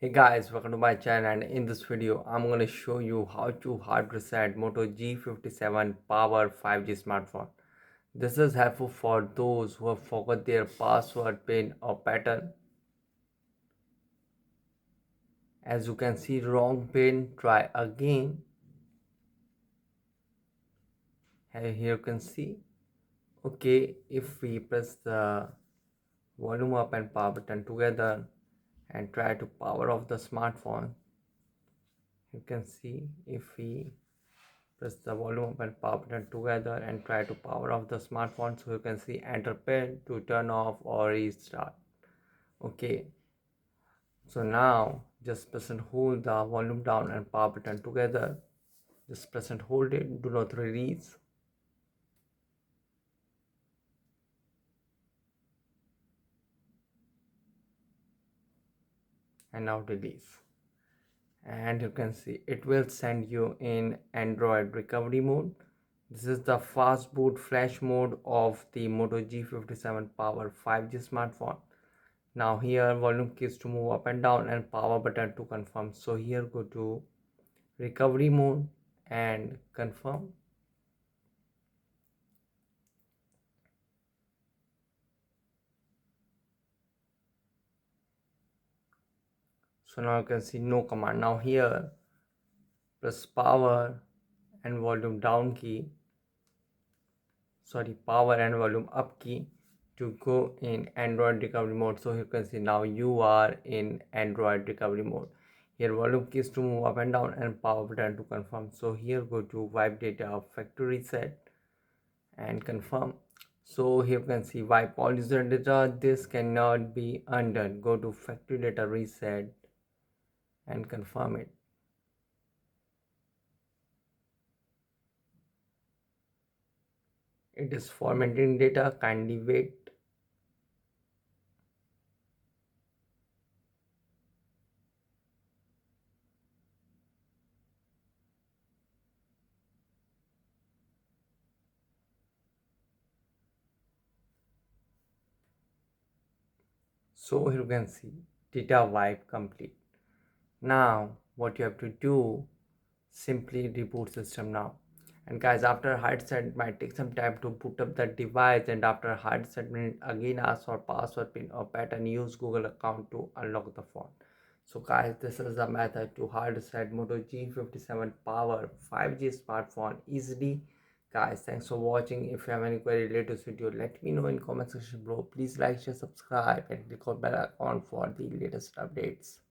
Hey guys, welcome to my channel, and in this video I'm going to show you how to hard reset Moto G57 Power 5G smartphone. This is helpful for those who have forgot their password, pin or pattern. As you can see, wrong pin, try again. And here you can see. Okay, if we press the volume up and power button together and try to power off the smartphone, you can see if we press the volume up and power button together and try to power off the smartphone, so you can see enter pin to turn off or restart. Okay, so now just press and hold the volume down and power button together. Just press and hold it, do not release. And now release. And you can see it will send you in Android recovery mode. This is the fast boot flash mode of the Moto G57 Power 5G smartphone. Now here volume keys to move up and down and power button to confirm. So here go to recovery mode and confirm. So now you can see no command. Now here press power and volume down key, power and volume up key to go in Android recovery mode. So you can see now you are in Android recovery mode. Here volume keys to move up and down and power button to confirm. So here go to wipe data factory reset and confirm. So here you can see wipe all user data. This cannot be undone. Go to factory data reset and confirm it. It is formatting data, kindly wait. So here you can see data wipe complete. Now what you have to do, simply reboot system now. And guys, after hard reset it might take some time to boot up the device, and after hard reset again ask for password, pin or pattern. Use Google account to unlock the phone. So guys, this is the method to hard reset Moto G57 Power 5G smartphone easily. Guys, thanks for watching. If you have any query related to this video, let me know in comment section below. Please like, share, subscribe and click on bell icon for the latest updates.